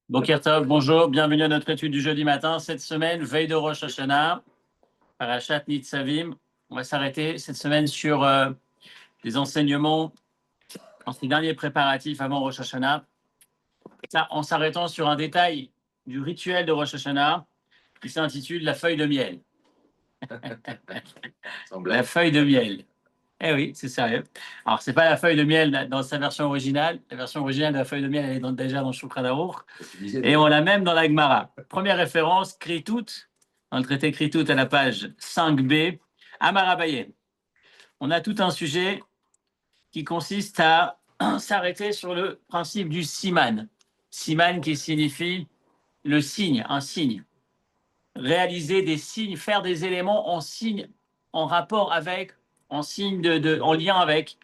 Boker Tov, bonjour, bienvenue à notre étude du jeudi matin. Cette semaine, veille de Rosh Hashanah, Parashat Nitzavim. On va s'arrêter cette semaine sur les enseignements en ces derniers préparatifs avant Rosh Hashanah. Ça, en s'arrêtant sur un détail du rituel de Rosh Hashanah qui s'intitule la feuille de miel. La feuille de miel. Eh oui, c'est sérieux. Alors, c'est pas la feuille de miel dans sa version originale. La version originale de la feuille de miel, elle est déjà dans Shulchan Aruch. Et on l'a même dans la Gemara. Première référence, Kritout, dans le traité Kritout à la page 5b, Amar Abaye. On a tout un sujet qui consiste à s'arrêter sur le principe du siman. Siman qui signifie le signe, un signe. Réaliser des signes, faire des éléments en signe, en rapport avec, en signe en lien avec.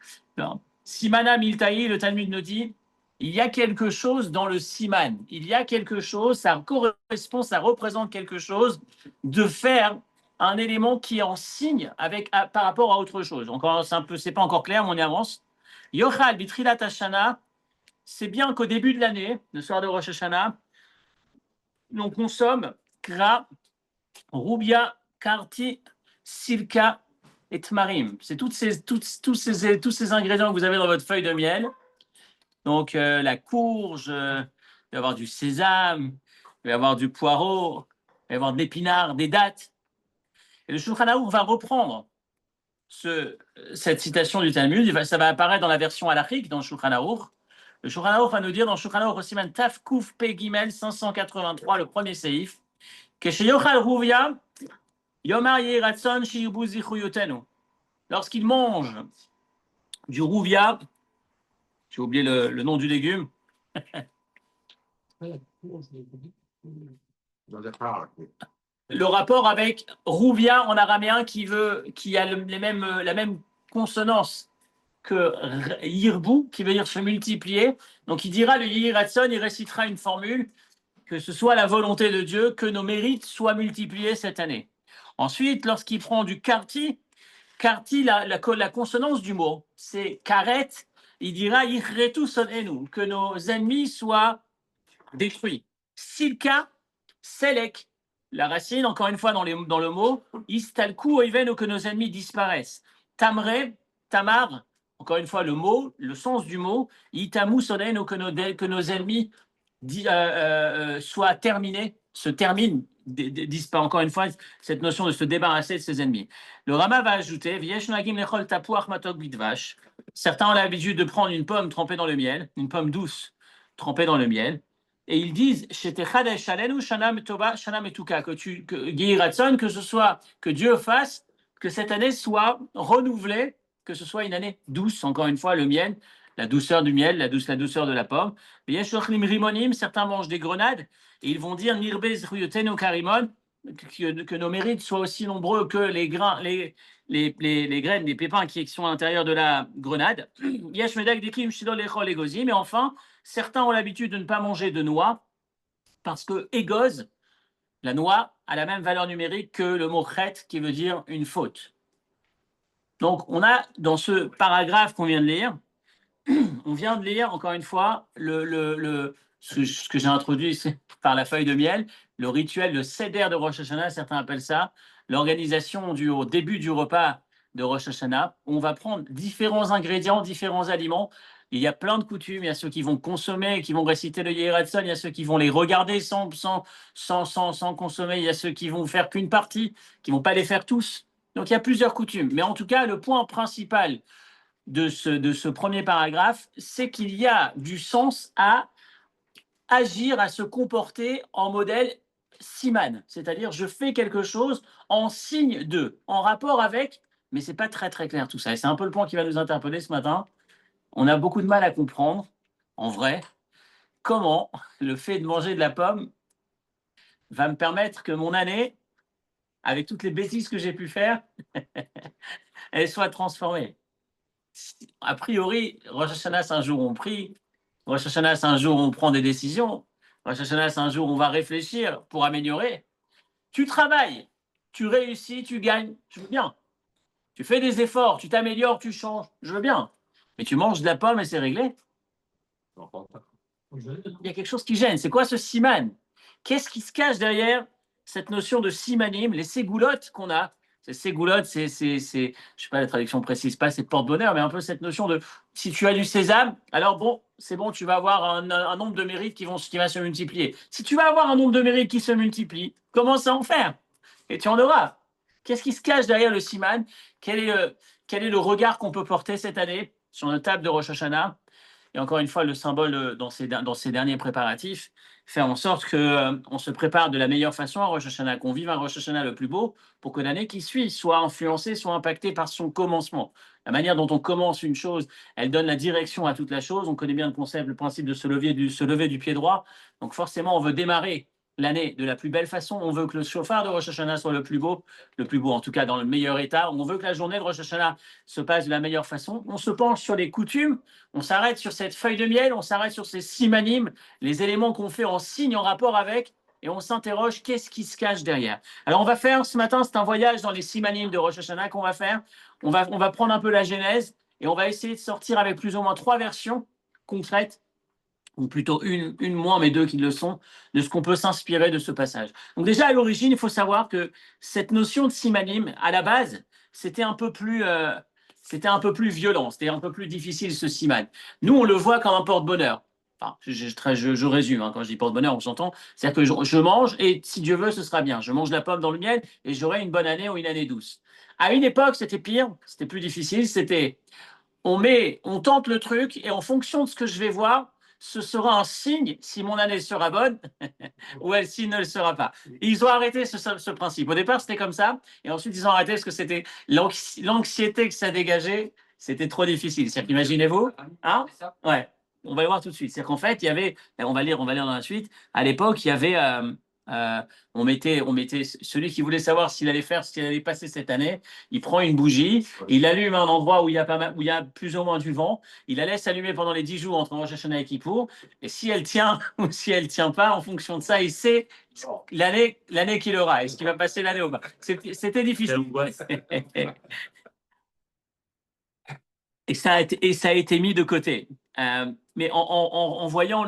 Simana Miltaï, le Talmud nous dit, il y a quelque chose dans le siman, il y a quelque chose, ça correspond, ça représente quelque chose de faire un élément qui est en signe avec, par rapport à autre chose. Encore, c'est pas encore clair, mais on y avance. Yochal Bitrilat Hashana, c'est bien qu'au début de l'année, le soir de Rosh Hashanah, on consomme Kra, Roubia, Karti, Silka et Tmarim. C'est tous ces ingrédients que vous avez dans votre feuille de miel. Donc, la courge, il va y avoir du sésame, il va y avoir du poireau, il va y avoir de l'épinard, des dattes. Et le Shulchan Aruch va reprendre cette citation du Talmud. Ça va apparaître dans la version halachique dans le Shulchan Aruch. Le Shulchan Aruch va nous dire dans le Shulchan Aruch, Siman Taf Kuf Pe Gimel 583, le premier séif, lorsqu'il mange du rouvia, j'ai oublié le nom du légume. Le rapport avec rouvia en araméen qui a la même consonance que yirbu, qui veut dire se multiplier. Donc il dira le yiratson, il récitera une formule, que ce soit la volonté de Dieu, que nos mérites soient multipliés cette année. Ensuite, lorsqu'il prend du karti, la consonance du mot, c'est karet, il dira yichretu sonenu, que nos ennemis soient détruits. Silka, selek, la racine, encore une fois dans le mot, istalku oivenu, que nos ennemis disparaissent. Tamre, tamar, encore une fois le mot, le sens du mot, itamu sonenu, que nos ennemis soit terminé, se termine, disparaît. Encore une fois, cette notion de se débarrasser de ses ennemis. Le Rama va ajouter, certains ont l'habitude de prendre une pomme trempée dans le miel, une pomme douce trempée dans le miel, et ils disent, que ce soit, que Dieu fasse, que cette année soit renouvelée, que ce soit une année douce, encore une fois, le miel, la douceur du miel, la douceur de la pomme. Certains mangent des grenades et ils vont dire que nos mérites soient aussi nombreux que les grains, les graines, les pépins qui sont à l'intérieur de la grenade. Mais enfin, certains ont l'habitude de ne pas manger de noix parce que égoz, la noix, a la même valeur numérique que le mot chet qui veut dire une faute. Donc, on a dans ce paragraphe qu'on vient de lire, on vient de lire, encore une fois, ce que j'ai introduit par la feuille de miel, le rituel, le seder de Rosh Hashanah, certains appellent ça, l'organisation au début du repas de Rosh Hashanah. On va prendre différents ingrédients, différents aliments. Il y a plein de coutumes. Il y a ceux qui vont consommer, qui vont réciter le Yehiratson. Il y a ceux qui vont les regarder sans consommer. Il y a ceux qui vont faire qu'une partie, qui ne vont pas les faire tous. Donc, il y a plusieurs coutumes. Mais en tout cas, le point principal de ce premier paragraphe, c'est qu'il y a du sens à agir, à se comporter en modèle siman, c'est-à-dire je fais quelque chose en signe de, en rapport avec, mais c'est pas très très clair tout ça. Et c'est un peu le point qui va nous interpeller ce matin. On a beaucoup de mal à comprendre, en vrai, comment le fait de manger de la pomme va me permettre que mon année, avec toutes les bêtises que j'ai pu faire, elle soit transformée. A priori, Rosh Hashanah, c'est un jour où on prie. Rosh Hashanah, c'est un jour où on prend des décisions. Rosh Hashanah, c'est un jour où on va réfléchir pour améliorer. Tu travailles, tu réussis, tu gagnes, je veux bien. Tu fais des efforts, tu t'améliores, tu changes, je veux bien. Mais tu manges de la pomme et c'est réglé. Il y a quelque chose qui gêne. C'est quoi ce siman? Qu'est-ce qui se cache derrière cette notion de simanim, les ségoulottes qu'on a? Ces ségoulottes, je ne sais pas la traduction précise, pas c'est porte-bonheur, mais un peu cette notion de si tu as du sésame, alors bon, c'est bon, tu vas avoir un nombre de mérites qui va se multiplier. Si tu vas avoir un nombre de mérites qui se multiplie, commence à en faire et tu en auras. Qu'est-ce qui se cache derrière le siman? Quel est le regard qu'on peut porter cette année sur notre table de Rosh Hashanah? Et encore une fois, le symbole dans ces derniers préparatifs fait en sorte qu'on se prépare de la meilleure façon à Rosh Hashanah, qu'on vive un Rosh Hashanah le plus beau pour que l'année qui suit soit influencée, soit impactée par son commencement. La manière dont on commence une chose, elle donne la direction à toute la chose. On connaît bien le concept, le principe de se lever du pied droit. Donc forcément, on veut démarrer l'année de la plus belle façon. On veut que le chauffard de Rosh Hashanah soit le plus beau en tout cas dans le meilleur état. On veut que la journée de Rosh Hashanah se passe de la meilleure façon. On se penche sur les coutumes, on s'arrête sur cette feuille de miel, on s'arrête sur ces simanim, les éléments qu'on fait en signe, en rapport avec, et on s'interroge qu'est-ce qui se cache derrière. Alors on va faire ce matin, c'est un voyage dans les simanim de Rosh Hashanah qu'on va faire. On va prendre un peu la genèse et on va essayer de sortir avec plus ou moins 3 versions concrètes, ou plutôt une moins, mais 2 qui le sont, de ce qu'on peut s'inspirer de ce passage. Donc déjà, à l'origine, il faut savoir que cette notion de simanim, à la base, c'était un peu plus violent, c'était un peu plus difficile, ce siman. Nous, on le voit comme un porte-bonheur. Enfin, je résume, hein, quand je dis porte-bonheur, on s'entend. C'est-à-dire que je mange et si Dieu veut, ce sera bien. Je mange la pomme dans le miel et j'aurai une bonne année ou une année douce. À une époque, c'était pire, c'était plus difficile, c'était on tente le truc et en fonction de ce que je vais voir, ce sera un signe si mon année sera bonne ou s'il ne le sera pas. Et ils ont arrêté ce principe. Au départ, c'était comme ça, et ensuite ils ont arrêté parce que c'était l'anxiété que ça dégageait, c'était trop difficile. C'est-à-dire qu'imaginez-vous, hein? Ouais. On va le voir tout de suite. C'est-à-dire qu'en fait, il y avait, on va lire dans la suite. À l'époque, il y avait, on mettait celui qui voulait savoir s'il allait passer cette année. Il prend une bougie, il allume un endroit où il y a plus ou moins du vent. Il la laisse allumer pendant les 10 jours entre Rosh Hashanah et Kippour. Et si elle tient ou si elle tient pas, en fonction de ça, il sait l'année qu'il aura. Est-ce qu'il va passer l'année ou pas? C'était difficile. Et ça a été mis de côté. Mais en voyant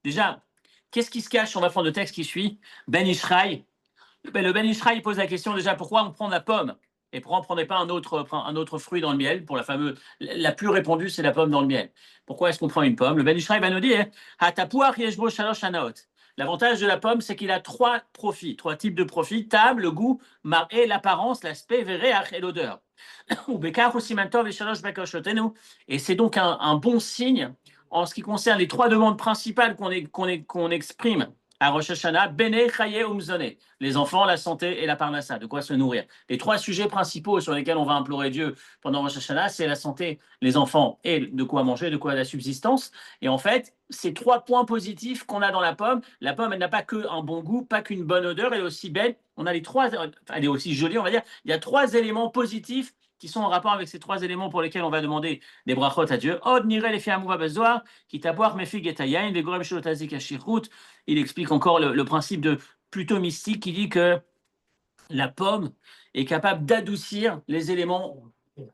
déjà, qu'est-ce qui se cache? On va prendre le texte qui suit. Ben Ishraï. Le Ben Ishraï pose la question déjà, pourquoi on prend la pomme et pourquoi on ne prenait pas un autre fruit dans le miel? Pour la plus répandue, c'est la pomme dans le miel. Pourquoi est-ce qu'on prend une pomme? Le Ben Ishraï va nous dire, l'avantage de la pomme, c'est qu'il a 3 profits, 3 types de profits: table, le goût, marée, l'apparence, l'aspect, véréach et l'odeur. Et c'est donc un bon signe en ce qui concerne les 3 demandes principales qu'on exprime à Rosh Hashanah: Bene, Chaye, Umzone, les enfants, la santé et la parnassa, de quoi se nourrir. Les 3 sujets principaux sur lesquels on va implorer Dieu pendant Rosh Hashanah, c'est la santé, les enfants et de quoi manger, de quoi la subsistance. Et en fait, ces 3 points positifs qu'on a dans la pomme, elle n'a pas qu'un bon goût, pas qu'une bonne odeur, elle est aussi belle. On a elle est aussi jolie, on va dire. Il y a 3 éléments positifs qui sont en rapport avec ces 3 éléments pour lesquels on va demander des brachot à Dieu. Od nire les fiamouva bezoar, qui taboar mefig et tayain, les gorem shlotazik ashirut. Il explique encore le principe plutôt mystique qui dit que la pomme est capable d'adoucir les éléments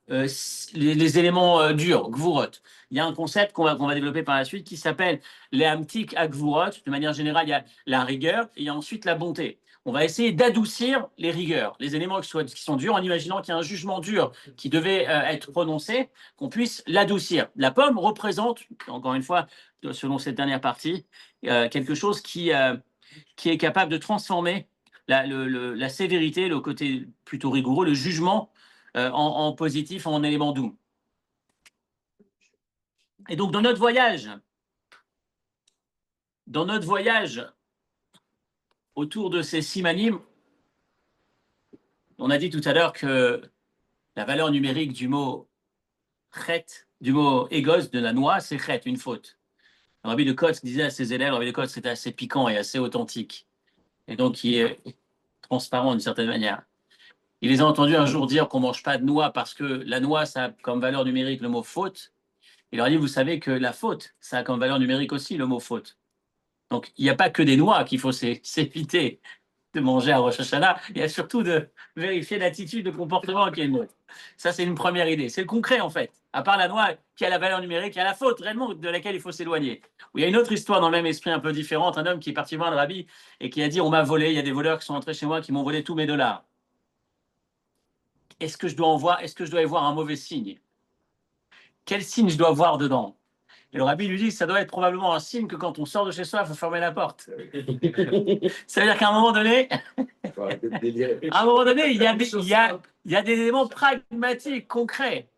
durs, gvurot. Il y a un concept qu'on va développer par la suite qui s'appelle les hamtik à gvurot. De manière générale, il y a la rigueur et il y a ensuite la bonté. On va essayer d'adoucir les rigueurs, les éléments qui sont durs, en imaginant qu'il y a un jugement dur qui devait être prononcé, qu'on puisse l'adoucir. La pomme représente, encore une fois, selon cette dernière partie, quelque chose qui est capable de transformer la sévérité, le côté plutôt rigoureux, le jugement en positif, en élément doux. Et donc dans notre voyage autour de ces simanim, on a dit tout à l'heure que la valeur numérique du mot chet, du mot égos, de la noix, c'est chet, une faute. Le Rabbi de Kotz disait à ses élèves, le Rabbi de Kotz c'était assez piquant et assez authentique, et donc qui est transparent d'une certaine manière. Il les a entendus un jour dire qu'on ne mange pas de noix parce que la noix, ça a comme valeur numérique le mot faute. Il leur a dit, vous savez que la faute, ça a comme valeur numérique aussi le mot faute. Donc, il n'y a pas que des noix qu'il faut s'éviter. de manger à Rosh Hashanah, il y a surtout de vérifier l'attitude, le comportement qui est le nôtre. Ça, c'est une première idée. C'est le concret, en fait. À part la noix qui a la valeur numérique, il y a la faute, réellement, de laquelle il faut s'éloigner. Il y a une autre histoire dans le même esprit un peu différente. Un homme qui est parti voir le rabbi et qui a dit, on m'a volé, il y a des voleurs qui sont entrés chez moi, qui m'ont volé tous mes dollars. Est-ce que je dois y voir un mauvais signe? Quel signe je dois voir dedans? Et le rabbi lui dit, ça doit être probablement un signe que quand on sort de chez soi, il faut fermer la porte. Ça veut dire qu'à un moment donné, il y a des éléments pragmatiques, concrets.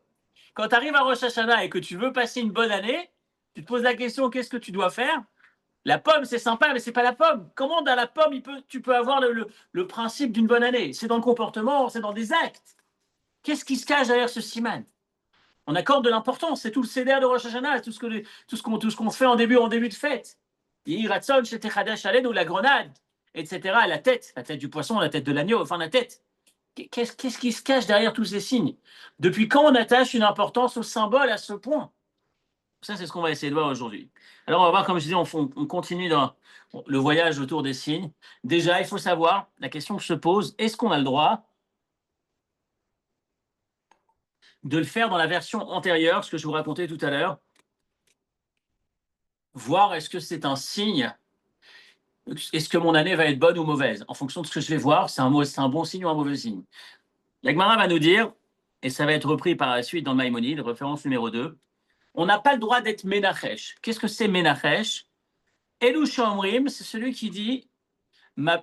Quand tu arrives à Rosh Hashanah et que tu veux passer une bonne année, tu te poses la question, qu'est-ce que tu dois faire? La pomme, c'est sympa, mais c'est pas la pomme. Comment dans la pomme, tu peux avoir le principe d'une bonne année? C'est dans le comportement, c'est dans des actes. Qu'est-ce qui se cache derrière ce siman? On accorde de l'importance, c'est tout le seder de Rosh Hashanah, tout ce qu'on fait en début de fête. Yiratson, Shetechadash Aled, ou la grenade, etc. La tête du poisson, la tête de l'agneau, enfin la tête. Qu'est-ce qui se cache derrière tous ces signes? Depuis quand on attache une importance au symbole à ce point? Ça, c'est ce qu'on va essayer de voir aujourd'hui. Alors, on va voir, comme je disais, on continue dans le voyage autour des signes. Déjà, il faut savoir, la question que se pose, est-ce qu'on a le droit de le faire dans la version antérieure, ce que je vous racontais tout à l'heure, voir est-ce que c'est un signe, est-ce que mon année va être bonne ou mauvaise? En fonction de ce que je vais voir, c'est un bon signe ou un mauvais signe. La Gemara va nous dire, et ça va être repris par la suite dans le Maïmonide, référence numéro 2, on n'a pas le droit d'être Ménachesh. Qu'est-ce que c'est Ménachesh? Elou Shomrim, c'est celui qui dit,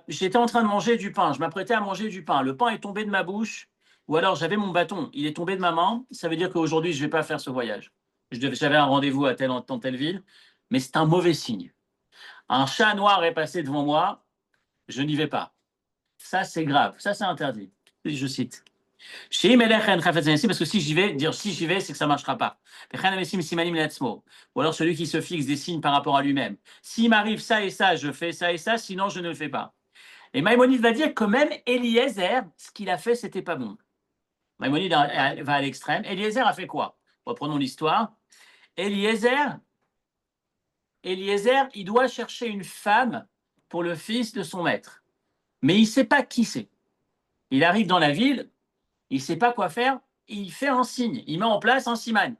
j'étais en train de manger du pain, je m'apprêtais à manger du pain, le pain est tombé de ma bouche, ou alors j'avais mon bâton, il est tombé de ma main, ça veut dire qu'aujourd'hui, je ne vais pas faire ce voyage. J'avais un rendez-vous à dans telle ville, mais c'est un mauvais signe. Un chat noir est passé devant moi, je n'y vais pas. Ça, c'est grave, ça, c'est interdit. Je cite. Parce que si j'y vais, c'est que ça ne marchera pas. Ou alors celui qui se fixe des signes par rapport à lui-même. S'il m'arrive ça et ça, je fais ça et ça, sinon je ne le fais pas. Et Maïmonide va dire que même Eliezer, ce qu'il a fait, c'était pas bon. Maïmonide va à l'extrême. Eliezer a fait quoi? Reprenons l'histoire. Eliezer, il doit chercher une femme pour le fils de son maître. Mais il ne sait pas qui c'est. Il arrive dans la ville, il ne sait pas quoi faire, il fait un signe, il met en place un siman.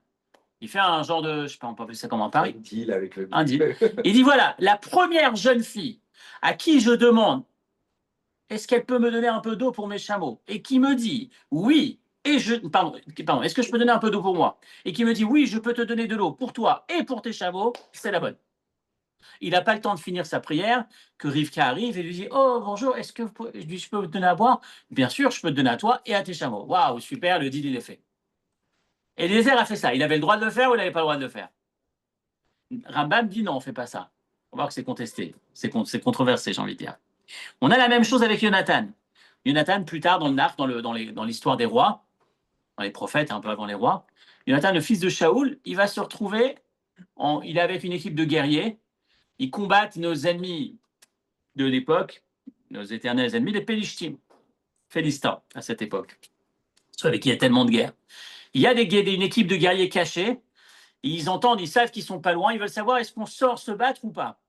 Il fait un genre de, je ne sais pas, on peut appeler ça comment à Paris. Un deal avec le Un deal. Il dit voilà, la première jeune fille à qui je demande est-ce qu'elle peut me donner un peu d'eau pour mes chameaux? Et qui me dit oui, pardon, est-ce que je peux donner un peu d'eau pour moi? Et qui me dit oui, je peux te donner de l'eau pour toi et pour tes chameaux, c'est la bonne. Il n'a pas le temps de finir sa prière que Rivka arrive et lui dit oh bonjour, est-ce que je peux te donner à boire? Bien sûr, je peux te donner à toi et à tes chameaux. Waouh, super, le deal il est fait. Eliezer a fait ça. Il avait le droit de le faire ou il n'avait pas le droit de le faire? Rambam dit non, on ne fait pas ça. On va voir que c'est contesté, c'est controversé, j'ai envie de dire. On a la même chose avec Jonathan. Jonathan, plus tard dans le Narf, dans l'histoire des rois, dans les prophètes, un peu avant les rois, Jonathan, le fils de Shaoul, il va se retrouver, il est avec une équipe de guerriers, ils combattent nos ennemis de l'époque, nos éternels ennemis, les Pélishtim, Philistins, à cette époque, ceux avec qui il y a tellement de guerres. Il y a une équipe de guerriers cachés, ils entendent, ils savent qu'ils sont pas loin, ils veulent savoir est-ce qu'on sort se battre ou pas.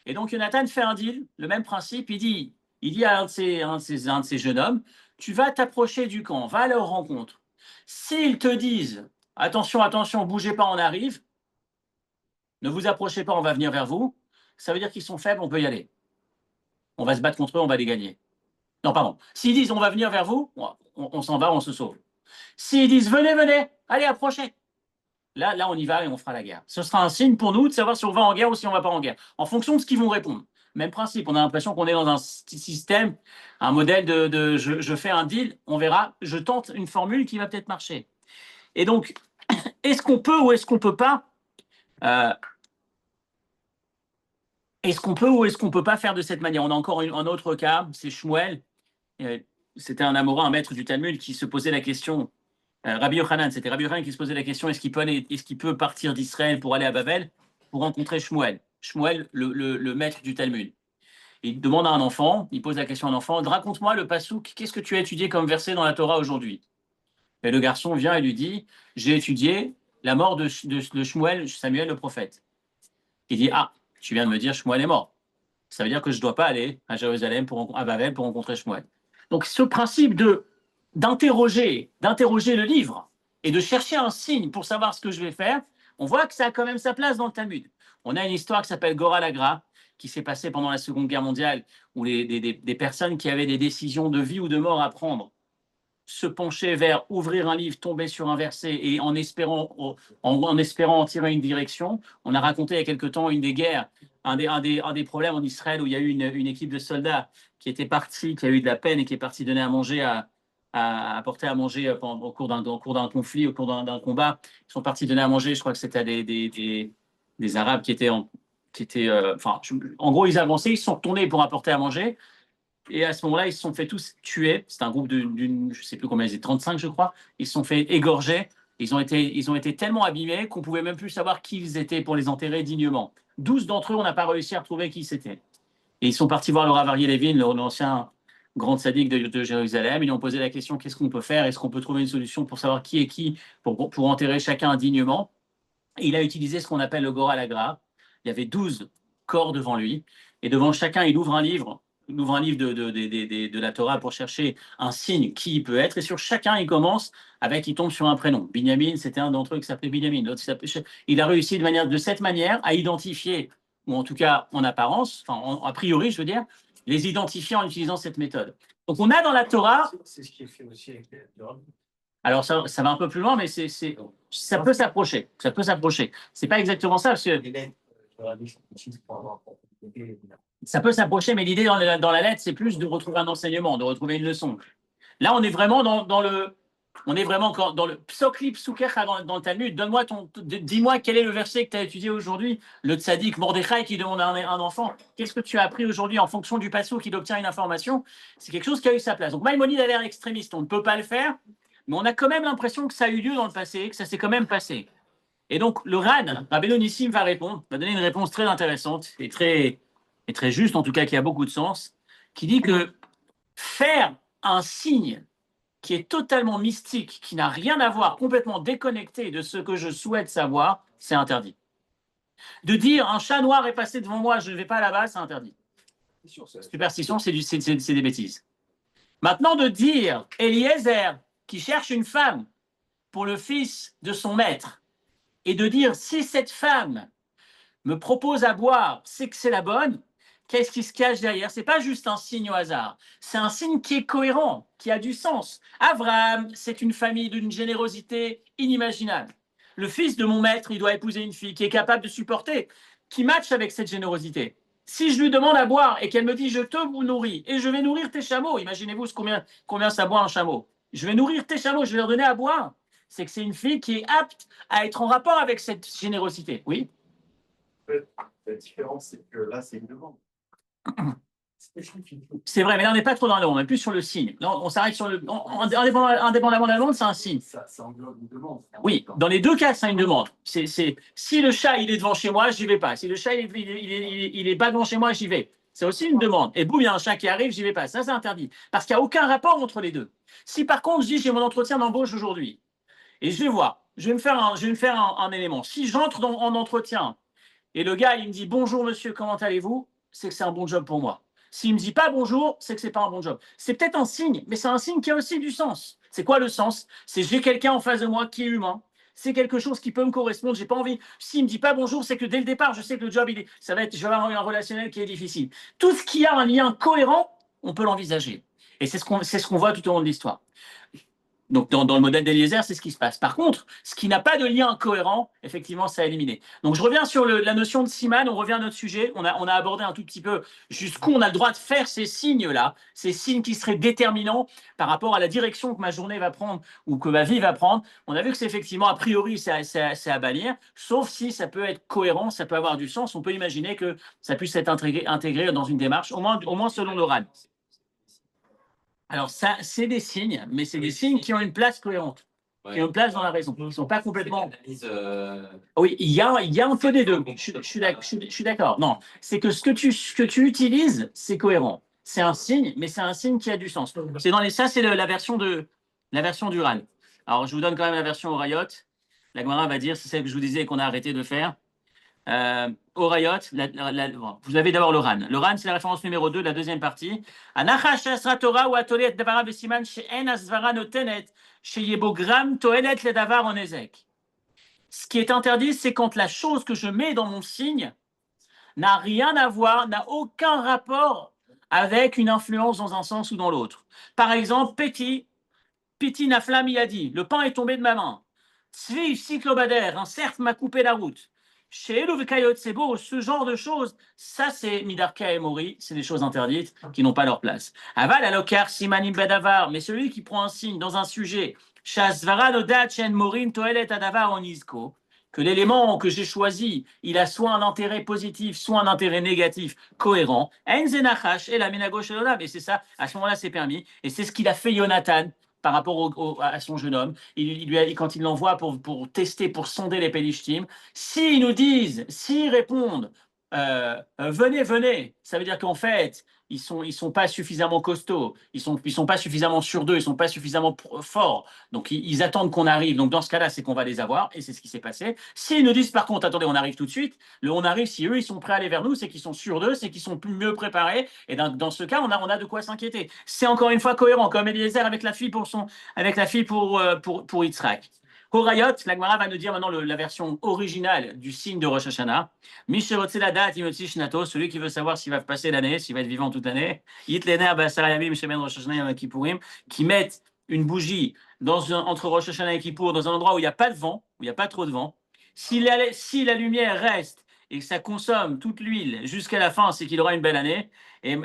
Et donc Jonathan fait un deal, le même principe, il dit à un de ces jeunes hommes, tu vas t'approcher du camp, va à leur rencontre. S'ils te disent, attention, attention, bougez pas, on arrive, ne vous approchez pas, on va venir vers vous, ça veut dire qu'ils sont faibles, on peut y aller. On va se battre contre eux, on va les gagner. Non, pardon. S'ils disent, on va venir vers vous, on s'en va, on se sauve. S'ils disent, venez, venez, allez, approchez. Là, on y va et on fera la guerre. Ce sera un signe pour nous de savoir si on va en guerre ou si on ne va pas en guerre, en fonction de ce qu'ils vont répondre. Même principe, on a l'impression qu'on est dans un système, un modèle de je fais un deal, on verra, je tente une formule qui va peut-être marcher. Et donc, est-ce qu'on peut ou est-ce qu'on ne peut pas est-ce qu'on peut ou est-ce qu'on ne peut pas faire de cette manière? On a encore un autre cas, c'est Shmuel. C'était un Amorin, un maître du Talmud, qui se posait la question. Rabbi Yochanan, c'était Rabbi Yochanan qui se posait la question est-ce qu'il peut partir d'Israël pour aller à Babel pour rencontrer Shmuel? Shmuel, le maître du Talmud. Il demande à un enfant, il pose la question à un enfant raconte-moi le pasouk, qu'est-ce que tu as étudié comme verset dans la Torah aujourd'hui? Et le garçon vient et lui dit j'ai étudié la mort de Shmuel, Samuel le prophète. Il dit ah, tu viens de me dire Shmuel est mort. ça veut dire que je ne dois pas aller à Jérusalem, à Babel, pour rencontrer Shmuel. Donc ce principe d'interroger le livre et de chercher un signe pour savoir ce que je vais faire, on voit que ça a quand même sa place dans le Talmud. On a une histoire qui s'appelle Gora Lagra, qui s'est passée pendant la Seconde Guerre mondiale, où des personnes qui avaient des décisions de vie ou de mort à prendre se pencher vers ouvrir un livre, tomber sur un verset et en espérant en tirer une direction. On a raconté il y a quelque temps une des guerres, un des problèmes en Israël où il y a eu une équipe de soldats qui était partie, qui a eu de la peine et qui est partie donner à manger apporter à manger au cours d'un conflit, au cours d'un combat. Ils sont partis donner à manger, je crois que c'était à des Arabes qui étaient en gros, ils avançaient, ils se sont retournés pour apporter à manger. Et à ce moment-là, ils se sont fait tous tuer. C'est un groupe je ne sais plus combien ils étaient, 35, je crois. Ils se sont fait égorger. Ils ont été tellement abîmés qu'on ne pouvait même plus savoir qui ils étaient pour les enterrer dignement. 12 d'entre eux, on n'a pas réussi à retrouver qui c'était. Et ils sont partis voir le Rav Aryeh Levin, l'ancien grand sadique de Jérusalem. Ils lui ont posé la question, qu'est-ce qu'on peut faire? Est-ce qu'on peut trouver une solution pour savoir qui est qui, pour enterrer chacun dignement? Et il a utilisé ce qu'on appelle le Gora Lagra. Il y avait 12 corps devant lui. Et devant chacun, il ouvre un livre de la Torah pour chercher un signe qui il peut être. Et sur chacun, il tombe sur un prénom. Binyamin, c'était un d'entre eux qui s'appelait Binyamin. Il a réussi de cette manière à identifier, ou en tout cas en apparence, a priori, je veux dire, les identifier en utilisant cette méthode. Donc on a dans la Torah. C'est ce qui est fait aussi avec les drogues. Alors ça va un peu plus loin, mais ça peut s'approcher. Ça peut s'approcher. C'est pas exactement ça, parce que ça peut s'approcher, mais l'idée dans la lettre, c'est plus de retrouver un enseignement, de retrouver une leçon. Là, on est vraiment dans le psokli psukecha dans le Talmud. Dis-moi quel est le verset que tu as étudié aujourd'hui. Le tzaddik Mordechai qui demande à un enfant, qu'est-ce que tu as appris aujourd'hui en fonction du passage qu'il obtient une information? C'est quelque chose qui a eu sa place. Donc Maïmonide a l'air extrémiste, on ne peut pas le faire, mais on a quand même l'impression que ça a eu lieu dans le passé, que ça s'est quand même passé. Et donc le Ran, Rabbeinu Nissim va donner une réponse très intéressante et très juste, en tout cas qui a beaucoup de sens, qui dit que faire un signe qui est totalement mystique, qui n'a rien à voir, complètement déconnecté de ce que je souhaite savoir, c'est interdit. De dire un chat noir est passé devant moi, je ne vais pas là-bas, c'est interdit. Superstition, c'est des bêtises. Maintenant, de dire Eliezer qui cherche une femme pour le fils de son maître, et de dire si cette femme me propose à boire, c'est que c'est la bonne, qu'est-ce qui se cache derrière? C'est pas juste un signe au hasard, c'est un signe qui est cohérent, qui a du sens. Abraham, c'est une famille d'une générosité inimaginable. Le fils de mon maître, il doit épouser une fille qui est capable de supporter, qui matche avec cette générosité. Si je lui demande à boire et qu'elle me dit je te nourris et je vais nourrir tes chameaux, imaginez-vous combien ça boit un chameau. Je vais nourrir tes chameaux, je vais leur donner à boire. C'est que c'est une fille qui est apte à être en rapport avec cette générosité. Oui. La différence, c'est que là, c'est une demande. C'est vrai, mais là, on n'est pas trop dans le demande, on est plus sur le signe. Là, on s'arrête sur le. Indépendamment de la demande, c'est un signe. Ça englobe une demande. Oui, dans les deux cas, c'est une demande. Si le chat, il est devant chez moi, j'y vais pas. Si le chat, il est pas devant chez moi, j'y vais. C'est aussi une demande. Et boum, il y a un chat qui arrive, j'y vais pas. Ça, c'est interdit. Parce qu'il n'y a aucun rapport entre les deux. Si par contre, je dis, j'ai mon entretien d'embauche aujourd'hui, et je vais voir, je vais me faire un élément. Si j'entre en entretien, et le gars, il me dit, bonjour monsieur, comment allez-vous? C'est que c'est un bon job pour moi. S'il ne me dit pas bonjour, c'est que c'est pas un bon job. C'est peut-être un signe, mais c'est un signe qui a aussi du sens. C'est quoi le sens? C'est j'ai quelqu'un en face de moi qui est humain. C'est quelque chose qui peut me correspondre. J'ai pas envie. S'il me dit pas bonjour, c'est que dès le départ, je sais que le job, je vais avoir un relationnel qui est difficile. Tout ce qui a un lien cohérent, on peut l'envisager. Et c'est ce qu'on voit tout au long de l'histoire. Donc, dans le modèle d'Eliezer, c'est ce qui se passe. Par contre, ce qui n'a pas de lien cohérent, effectivement, c'est à éliminer. Donc, je reviens sur la notion de siman, on revient à notre sujet. On a abordé un tout petit peu jusqu'où on a le droit de faire ces signes-là, ces signes qui seraient déterminants par rapport à la direction que ma journée va prendre ou que ma vie va prendre. On a vu que c'est effectivement, a priori, c'est à bannir, sauf si ça peut être cohérent, ça peut avoir du sens. On peut imaginer que ça puisse être intégré dans une démarche, au moins selon l'oral. Alors, ça, c'est des signes, mais c'est des signes qui ont une place cohérente, qui ont une place dans la raison. Ils ne sont pas complètement. Oui, il y a un peu des deux. Je suis d'accord. Non, c'est que ce que tu utilises, c'est cohérent. C'est un signe, mais c'est un signe qui a du sens. Ça, c'est la version du RAN. Alors, je vous donne quand même la version au Rayot. La Gemara va dire, c'est celle que je vous disais qu'on a arrêté de faire. Orayot, vous avez d'abord le RAN. Le RAN, c'est la référence numéro 2 de la deuxième partie. Anachash asra Torah ou atolet davara besiman she'en asvara notenet sheyebogram toelet le davar en ezek. Ce qui est interdit, c'est quand la chose que je mets dans mon signe n'a rien à voir, n'a aucun rapport avec une influence dans un sens ou dans l'autre. Par exemple, Piti Naflami a dit, le pain est tombé de ma main. Tzvi Siklobader, un cerf m'a coupé la route. Chez Elovekayot Sebo, ce genre de choses, ça c'est Midarka et Mori, c'est des choses interdites qui n'ont pas leur place. Aval Alokar Simanim Badavar, mais celui qui prend un signe dans un sujet, Shasvara Nodat Chen Morin Toelet Adavar Onizko, que l'élément que j'ai choisi, il a soit un intérêt positif, soit un intérêt négatif cohérent. Enzenachash et la Menagosh et c'est ça, à ce moment-là c'est permis, et c'est ce qu'il a fait Jonathan par rapport à son jeune homme. Quand il l'envoie pour tester, pour sonder les Pélishtim, s'ils nous disent, s'ils répondent, venez, venez, ça veut dire qu'en fait, ils sont pas suffisamment costauds, ils sont pas suffisamment sûrs d'eux, ils sont pas suffisamment forts. Donc, ils attendent qu'on arrive. Donc, dans ce cas-là, c'est qu'on va les avoir, et c'est ce qui s'est passé. S'ils nous disent, par contre, attendez, on arrive tout de suite, on arrive, si eux, ils sont prêts à aller vers nous, c'est qu'ils sont sûrs d'eux, c'est qu'ils sont mieux préparés, et dans ce cas, on a de quoi s'inquiéter. C'est encore une fois cohérent, comme Eliezer avec la fille pour Yitzhak. Horayot, la Gemara va nous dire maintenant la version originale du signe de Rosh Hashanah. Celui qui veut savoir s'il va passer l'année, s'il va être vivant toute l'année, qui mettent une bougie entre Rosh Hashanah et Kippour dans un endroit où il n'y a pas de vent, où il n'y a pas trop de vent. Si la lumière reste et que ça consomme toute l'huile jusqu'à la fin, c'est qu'il aura une belle année. Et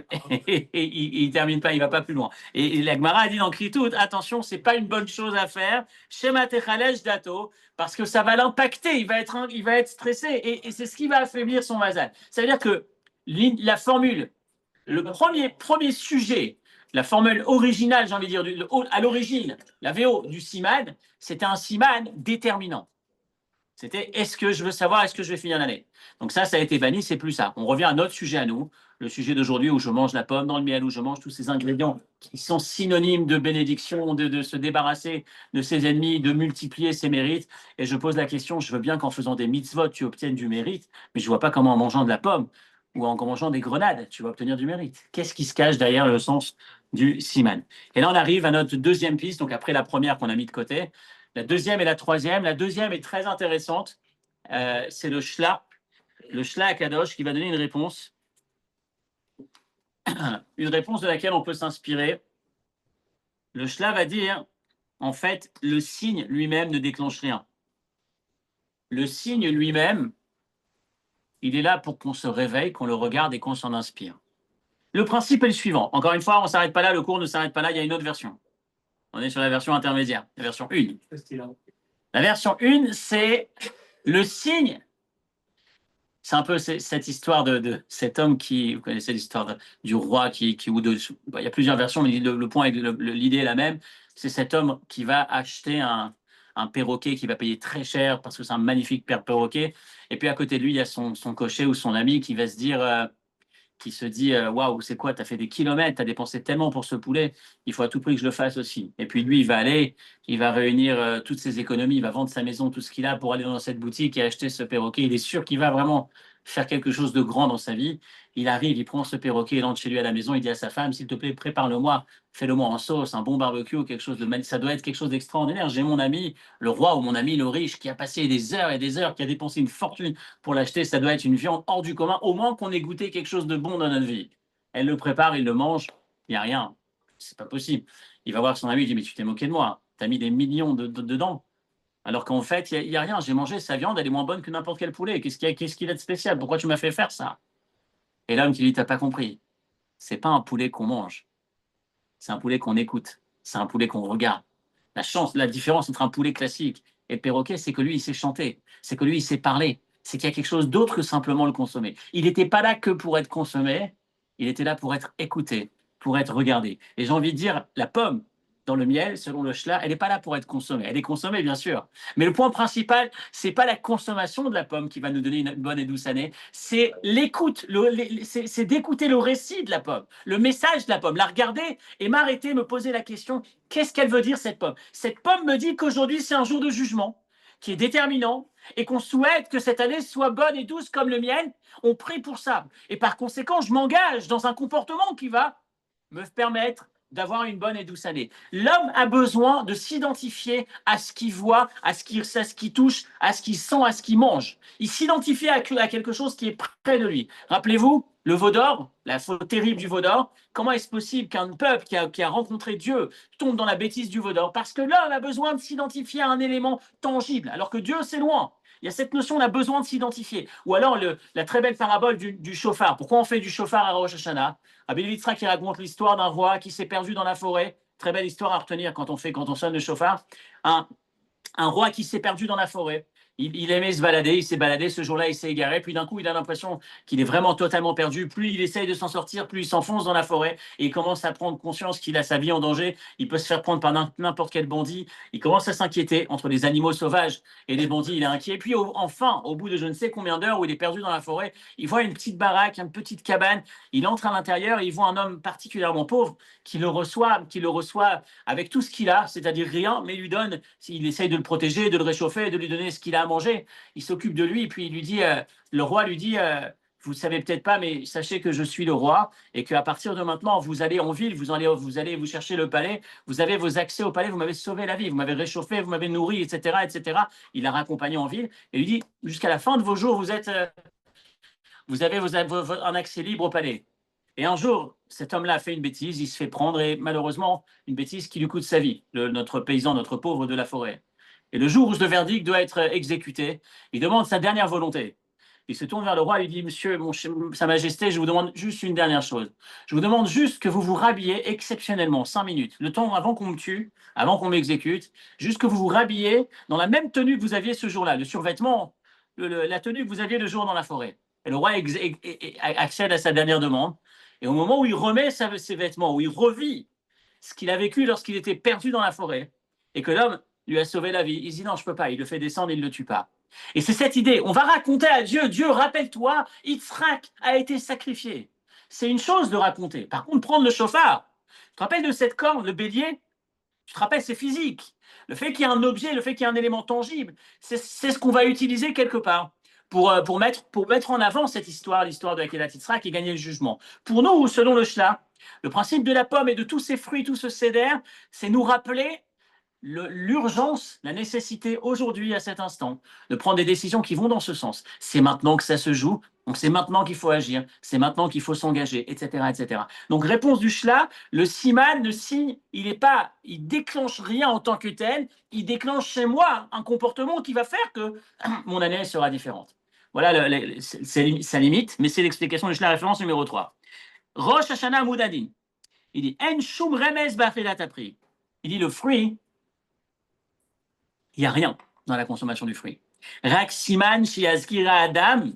il ne termine pas, il ne va pas plus loin. Et la Gemara a dit dans Kritout, attention, ce n'est pas une bonne chose à faire, Shema Techalesh Dato, parce que ça va l'impacter, il va être stressé, et c'est ce qui va affaiblir son mazal. Ça veut dire que la formule, le premier sujet, la formule originale, j'ai envie de dire, à l'origine, la VO du Siman, c'était un Siman déterminant. C'était est-ce que je veux savoir, est-ce que je vais finir l'année. Donc ça a été banni, c'est plus ça. On revient à notre sujet à nous, le sujet d'aujourd'hui où je mange la pomme dans le miel, où je mange tous ces ingrédients qui sont synonymes de bénédiction, de se débarrasser de ses ennemis, de multiplier ses mérites. Et je pose la question, je veux bien qu'en faisant des mitzvot, tu obtiennes du mérite, mais je ne vois pas comment en mangeant de la pomme ou en mangeant des grenades, tu vas obtenir du mérite. Qu'est-ce qui se cache derrière le sens du siman? Et là, on arrive à notre deuxième piste, donc après la première qu'on a mis de côté. La deuxième et la troisième. La deuxième est très intéressante. C'est le Shla Akadosh qui va donner une réponse. Une réponse de laquelle on peut s'inspirer. Le Shla va dire, en fait, le signe lui-même ne déclenche rien. Le signe lui-même, il est là pour qu'on se réveille, qu'on le regarde et qu'on s'en inspire. Le principe est le suivant. Encore une fois, on ne s'arrête pas là, le cours ne s'arrête pas là, il y a une autre version. On est sur la version intermédiaire, la version 1. La version 1, c'est le signe. C'est un peu cette histoire de cet homme qui, vous connaissez l'histoire du roi il y a plusieurs versions, mais le point, l'idée est la même. C'est cet homme qui va acheter un perroquet qui va payer très cher parce que c'est un magnifique perroquet. Et puis à côté de lui, il y a son cocher ou son ami qui va se dire... qui se dit waouh, c'est quoi, tu as fait des kilomètres, tu as dépensé tellement pour ce poulet, il faut à tout prix que je le fasse aussi. Et puis lui, il va aller, il va réunir toutes ses économies, il va vendre sa maison, tout ce qu'il a pour aller dans cette boutique et acheter ce perroquet. Il est sûr qu'il va vraiment faire quelque chose de grand dans sa vie. Il arrive, il prend ce perroquet, il entre chez lui à la maison, il dit à sa femme, s'il te plaît, prépare-le-moi, fais-le-moi en sauce, un bon barbecue, quelque chose de ça doit être quelque chose d'extraordinaire. J'ai mon ami, le roi ou mon ami le riche, qui a passé des heures et des heures, qui a dépensé une fortune pour l'acheter, ça doit être une viande hors du commun, au moins qu'on ait goûté quelque chose de bon dans notre vie. Elle le prépare, il le mange, il n'y a rien. C'est pas possible. Il va voir son ami, il dit, mais tu t'es moqué de moi, tu as mis des millions dedans. Alors qu'en fait, il n'y a rien. J'ai mangé sa viande, elle est moins bonne que n'importe quel poulet. Qu'est-ce qu'il a de spécial? Pourquoi tu m'as fait faire ça? Et l'homme qui dit, t'as pas compris. C'est pas un poulet qu'on mange. C'est un poulet qu'on écoute. C'est un poulet qu'on regarde. La différence entre un poulet classique et le perroquet, c'est que lui, il sait chanter. C'est que lui, il sait parler. C'est qu'il y a quelque chose d'autre que simplement le consommer. Il n'était pas là que pour être consommé. Il était là pour être écouté, pour être regardé. Et j'ai envie de dire, la pomme, dans le miel, selon le Shla, elle n'est pas là pour être consommée. Elle est consommée, bien sûr. Mais le point principal, ce n'est pas la consommation de la pomme qui va nous donner une bonne et douce année, c'est l'écoute, c'est d'écouter le récit de la pomme, le message de la pomme, la regarder et m'arrêter, me poser la question, qu'est-ce qu'elle veut dire cette pomme? Cette pomme me dit qu'aujourd'hui, c'est un jour de jugement qui est déterminant, et qu'on souhaite que cette année soit bonne et douce comme le miel, on prie pour ça. Et par conséquent, je m'engage dans un comportement qui va me permettre d'avoir une bonne et douce année. L'homme a besoin de s'identifier à ce qu'il voit, à ce qu'il touche, à ce qu'il sent, à ce qu'il mange. Il s'identifie à quelque chose qui est près de lui. Rappelez-vous, le veau d'or, la faute terrible du veau d'or, comment est-ce possible qu'un peuple qui a rencontré Dieu tombe dans la bêtise du veau d'or? Parce que l'homme a besoin de s'identifier à un élément tangible, alors que Dieu, c'est loin. Il y a cette notion, on a besoin de s'identifier. Ou alors la très belle parabole du chauffard. Pourquoi on fait du chauffard à Rosh Hashanah? Rabbi Yitzhak qui raconte l'histoire d'un roi qui s'est perdu dans la forêt. Très belle histoire à retenir quand on sonne le chauffard. Un roi qui s'est perdu dans la forêt. Il aimait se balader, il s'est baladé, ce jour-là il s'est égaré, puis d'un coup il a l'impression qu'il est vraiment totalement perdu. Plus il essaye de s'en sortir, plus il s'enfonce dans la forêt et il commence à prendre conscience qu'il a sa vie en danger. Il peut se faire prendre par n'importe quel bandit. Il commence à s'inquiéter entre les animaux sauvages et les bandits, il est inquiet. Puis enfin, au bout de je ne sais combien d'heures où il est perdu dans la forêt, il voit une petite baraque, une petite cabane. Il entre à l'intérieur et il voit un homme particulièrement pauvre qui le reçoit avec tout ce qu'il a, c'est-à-dire rien, mais il lui donne, il essaye de le protéger, de le réchauffer, de lui donner ce qu'il a à manger. Il s'occupe de lui, et puis il lui dit, le roi lui dit, vous ne savez peut-être pas, mais sachez que je suis le roi et qu'à partir de maintenant, vous allez en ville, vous allez vous chercher le palais, vous avez vos accès au palais, vous m'avez sauvé la vie, vous m'avez réchauffé, vous m'avez nourri, etc., etc. Il l'a raccompagné en ville et lui dit, jusqu'à la fin de vos jours, vous avez un accès libre au palais. Et un jour, cet homme-là a fait une bêtise, il se fait prendre et malheureusement, une bêtise qui lui coûte sa vie, notre paysan, notre pauvre de la forêt. Et le jour où ce verdict doit être exécuté, il demande sa dernière volonté. Il se tourne vers le roi et lui dit, Monsieur, Sa Majesté, je vous demande juste une dernière chose. Je vous demande juste que vous vous rhabillez exceptionnellement, 5 minutes, le temps avant qu'on me tue, avant qu'on m'exécute, juste que vous vous rhabillez dans la même tenue que vous aviez ce jour-là, le survêtement, la tenue que vous aviez le jour dans la forêt. Et le roi accède à sa dernière demande. Et au moment où il remet ses vêtements, où il revit ce qu'il a vécu lorsqu'il était perdu dans la forêt, et que l'homme lui a sauvé la vie, il dit non, je ne peux pas, il le fait descendre, il ne le tue pas. Et c'est cette idée, on va raconter à Dieu, Dieu, rappelle-toi, Yitzhak a été sacrifié. C'est une chose de raconter. Par contre, prendre le chauffard, tu te rappelles de cette corne, le bélier, tu te rappelles, c'est physique. Le fait qu'il y ait un objet, le fait qu'il y ait un élément tangible, c'est ce qu'on va utiliser quelque part pour mettre en avant cette histoire, l'histoire de Akedat Yitzhak et gagner le jugement. Pour nous, selon le Shla, le principe de la pomme et de tous ces fruits, tout ce céder, c'est nous rappeler l'urgence, la nécessité aujourd'hui, à cet instant, de prendre des décisions qui vont dans ce sens. C'est maintenant que ça se joue, donc c'est maintenant qu'il faut agir, c'est maintenant qu'il faut s'engager, etc., etc. Donc réponse du Shla, le siman, le signe, il déclenche rien en tant que tel, il déclenche chez moi un comportement qui va faire que mon année sera différente. Voilà c'est sa limite, mais c'est l'explication du Shla, référence numéro 3. Rosh Hashanah Moudadin. Il dit En shum remes ba'achedat apri. Il dit le fruit, il n'y a rien dans la consommation du fruit. Rak siman shiazkira adam,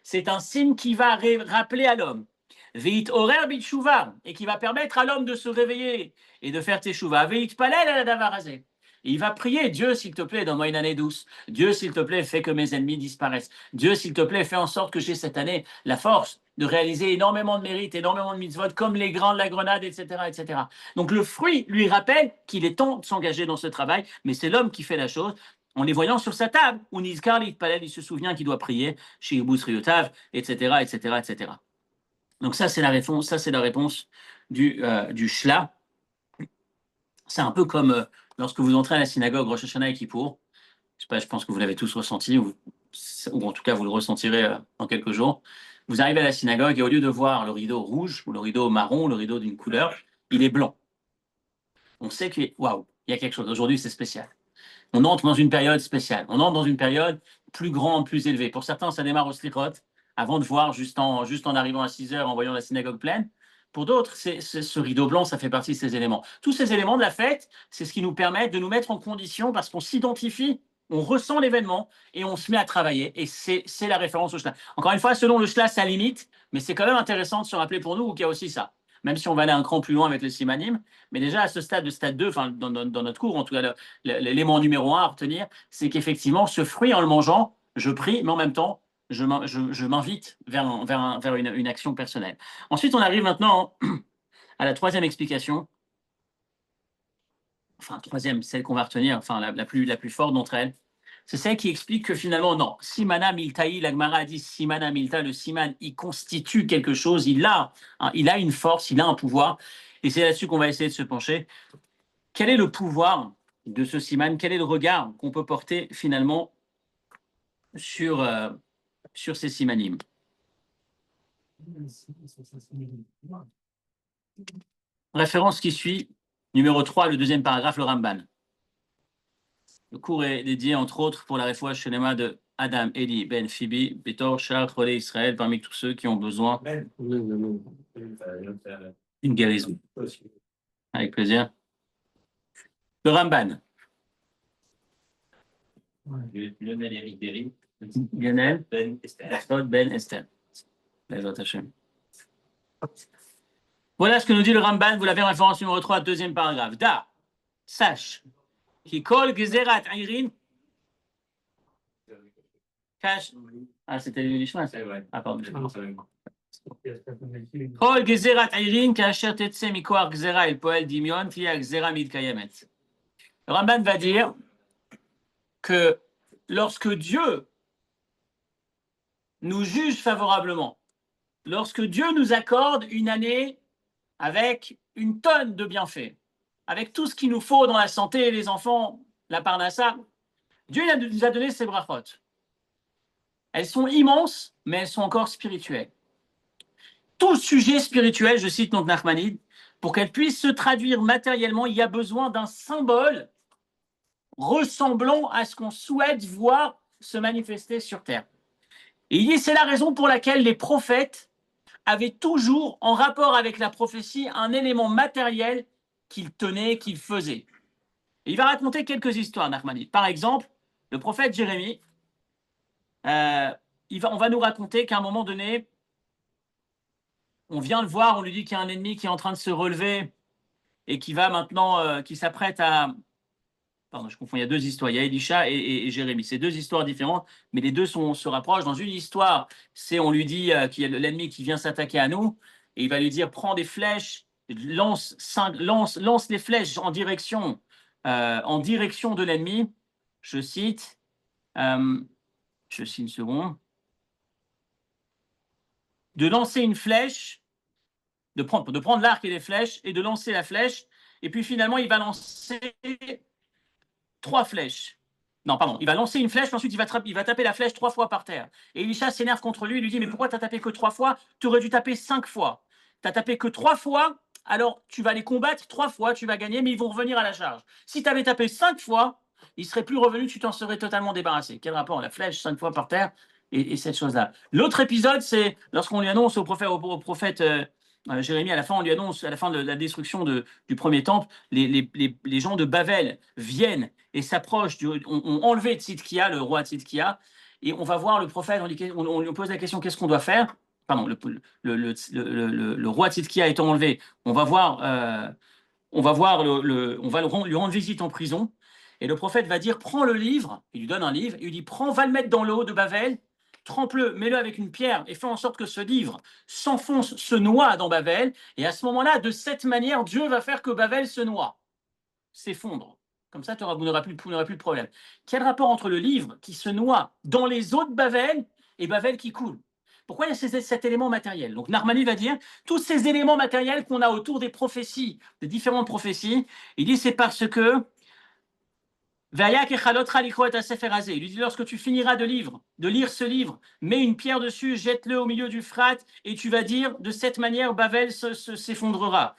c'est un signe qui va rappeler à l'homme. Veit orer bitshuva, et qui va permettre à l'homme de se réveiller et de faire teshuva. Veit palel ala davarazé. Il va prier, Dieu, s'il te plaît, donne-moi une année douce. Dieu, s'il te plaît, fais que mes ennemis disparaissent. Dieu, s'il te plaît, fais en sorte que j'ai cette année la force de réaliser énormément de mérites, énormément de mitzvot, comme les grains de la grenade, etc., etc. Donc le fruit lui rappelle qu'il est temps de s'engager dans ce travail, mais c'est l'homme qui fait la chose. En les voyant sur sa table, où Nizkar Palel, il se souvient qu'il doit prier, chez Ibus Riotav, etc., etc., etc. Donc ça, c'est la réponse du Shla. C'est un peu comme lorsque vous entrez à la synagogue Rosh Hashanah et Kippour. Je pense que vous l'avez tous ressenti, ou en tout cas vous le ressentirez dans quelques jours. Vous arrivez à la synagogue et au lieu de voir le rideau rouge ou le rideau marron, le rideau d'une couleur, il est blanc. On sait que, waouh, il y a quelque chose. Aujourd'hui, c'est spécial. On entre dans une période spéciale. On entre dans une période plus grande, plus élevée. Pour certains, ça démarre au slichot, avant de voir juste en arrivant à 6 heures, en voyant la synagogue pleine. Pour d'autres, ce rideau blanc, ça fait partie de ces éléments. Tous ces éléments de la fête, c'est ce qui nous permet de nous mettre en condition parce qu'on s'identifie, on ressent l'événement et on se met à travailler. Et c'est la référence au Shla. Encore une fois, selon le Shla, ça limite, mais c'est quand même intéressant de se rappeler pour nous qu'il y a aussi ça. Même si on va aller un cran plus loin avec le simanim, mais déjà à ce stade 2, enfin dans notre cours, en tout cas, l'élément numéro 1 à retenir, c'est qu'effectivement, ce fruit, en le mangeant, je prie, mais en même temps, je m'invite vers une action personnelle. Ensuite, on arrive maintenant à la troisième explication, enfin troisième, celle qu'on va retenir, enfin la plus forte d'entre elles, c'est celle qui explique que finalement, non, Simana Miltaï, la Gemara a dit Simana Milta, le Siman, il constitue quelque chose, il a une force, il a un pouvoir, et c'est là-dessus qu'on va essayer de se pencher. Quel est le pouvoir de ce Siman? Quel est le regard qu'on peut porter finalement sur ces Simanim? Référence qui suit, numéro 3, le deuxième paragraphe, le Ramban. Le cours est dédié, entre autres, pour la réfoua shelema de Adam, Eli, Ben, Phoebe, Betor, Shar, Cholé, Israël, parmi tous ceux qui ont besoin d'une guérison. Avec plaisir. Le Ramban. Lionel Eric Derry. Lionel Ben Esther. Ben Esther. Voilà ce que nous dit le Ramban, vous l'avez en référence numéro 3, deuxième paragraphe. Da, sache, qui kol gezerat ayrin. Cache. Ah, c'était le Lishma. Ah, pardon. Kol gezerat ayrin, kasher tetse mikoar gezera el poel dimion, fi gezera mid kayemet. Le Ramban va dire que lorsque Dieu nous juge favorablement, lorsque Dieu nous accorde une année avec une tonne de bienfaits, avec tout ce qu'il nous faut dans la santé, les enfants, la parnassa, Dieu nous a donné ces brachot. Elles sont immenses, mais elles sont encore spirituelles. Tout sujet spirituel, je cite donc Nachmanide, pour qu'elle puisse se traduire matériellement, il y a besoin d'un symbole ressemblant à ce qu'on souhaite voir se manifester sur Terre. Et il dit, c'est la raison pour laquelle les prophètes avaient toujours, en rapport avec la prophétie, un élément matériel qu'ils tenaient, qu'ils faisaient. Et il va raconter quelques histoires, Nachmanide. Par exemple, le prophète Jérémie, on va nous raconter qu'à un moment donné, on vient le voir, on lui dit qu'il y a un ennemi qui est en train de se relever et qui va maintenant, qui s'apprête à... Pardon, je confonds, il y a deux histoires, il y a Elisha et Jérémie. C'est deux histoires différentes, mais les deux se rapprochent. Dans une histoire, on lui dit qu'il y a l'ennemi qui vient s'attaquer à nous, et il va lui dire, prends des flèches, lance les flèches en direction de l'ennemi. Je cite une seconde. De lancer une flèche, de prendre l'arc et les flèches, et de lancer la flèche, et puis finalement, il va lancer 3 flèches. Non, pardon, il va lancer une flèche, ensuite il va taper la flèche 3 fois par terre. Et Elisha s'énerve contre lui, il lui dit, mais pourquoi tu n'as tapé que 3 fois? Tu aurais dû taper 5 fois. Tu n'as tapé que 3 fois, alors tu vas les combattre 3 fois, tu vas gagner, mais ils vont revenir à la charge. Si tu avais tapé 5 fois, ils ne seraient plus revenus, tu t'en serais totalement débarrassé. Quel rapport, la flèche 5 fois par terre et cette chose-là. L'autre épisode, c'est lorsqu'on lui annonce au prophète Jérémie, à la fin, on lui annonce, à la fin de la destruction du premier temple, les gens de Bavel viennent et s'approchent, ont enlevé Tzidkia, le roi Tzidkia, et on va voir le prophète, on lui pose la question, qu'est-ce qu'on doit faire? Pardon, le roi Tzidkia étant enlevé, on va lui rendre visite en prison, et le prophète va dire, prends le livre, il lui donne un livre, il lui dit, va le mettre dans l'eau de Bavel, trempe-le, mets-le avec une pierre et fais en sorte que ce livre s'enfonce, se noie dans Bavel. Et à ce moment-là, de cette manière, Dieu va faire que Bavel se noie, s'effondre. Comme ça, vous n'aurez plus de problème. Quel rapport entre le livre qui se noie dans les eaux de Bavel et Bavel qui coule? Pourquoi il y a cet élément matériel? Donc Nachmanide va dire, tous ces éléments matériels qu'on a autour des prophéties, des différentes prophéties, il dit c'est parce que il lui dit, lorsque tu finiras de lire ce livre, mets une pierre dessus, jette-le au milieu du Frat, et tu vas dire, de cette manière, Bavel s'effondrera.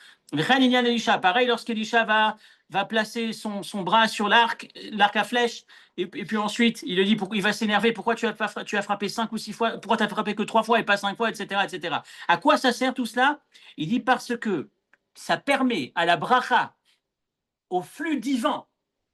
Pareil, lorsqu'Elisha va placer son bras sur l'arc à flèche, et puis ensuite, il lui dit, il va s'énerver, pourquoi tu as frappé 5 ou 6 fois, pourquoi tu as frappé que 3 fois et pas 5 fois, etc., etc. À quoi ça sert tout cela? Il dit, parce que ça permet à la bracha, au flux divin,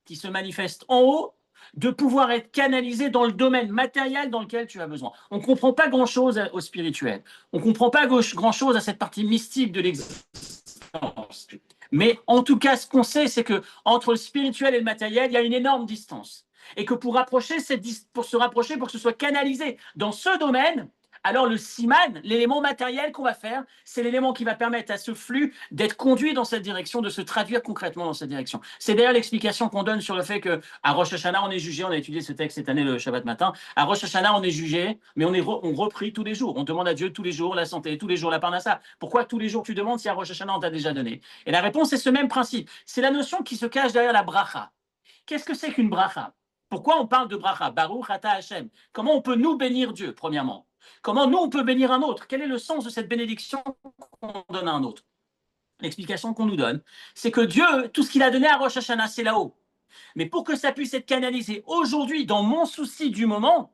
qui se manifeste en haut, de pouvoir être canalisé dans le domaine matériel dans lequel tu as besoin. On ne comprend pas grand-chose au spirituel. On ne comprend pas grand-chose à cette partie mystique de l'existence. Mais en tout cas, ce qu'on sait, c'est qu'entre le spirituel et le matériel, il y a une énorme distance. Et que pour se rapprocher, pour que ce soit canalisé dans ce domaine, alors le siman, l'élément matériel qu'on va faire, c'est l'élément qui va permettre à ce flux d'être conduit dans cette direction, de se traduire concrètement dans cette direction. C'est d'ailleurs l'explication qu'on donne sur le fait qu'à Rosh Hashanah, on est jugé, on a étudié ce texte cette année le Shabbat matin, à Rosh Hashanah, on est jugé, mais on reprie tous les jours. On demande à Dieu tous les jours la santé, tous les jours la parnassa. Pourquoi tous les jours tu demandes si à Rosh Hashanah, on t'a déjà donné? Et la réponse est ce même principe. C'est la notion qui se cache derrière la bracha. Qu'est-ce que c'est qu'une bracha? Pourquoi on parle de bracha? Baruch ata Hashem. Comment on peut nous bénir Dieu, premièrement? Comment nous, on peut bénir un autre? Quel est le sens de cette bénédiction qu'on donne à un autre? L'explication qu'on nous donne, c'est que Dieu, tout ce qu'il a donné à Rosh Hashanah, c'est là-haut. Mais pour que ça puisse être canalisé aujourd'hui, dans mon souci du moment,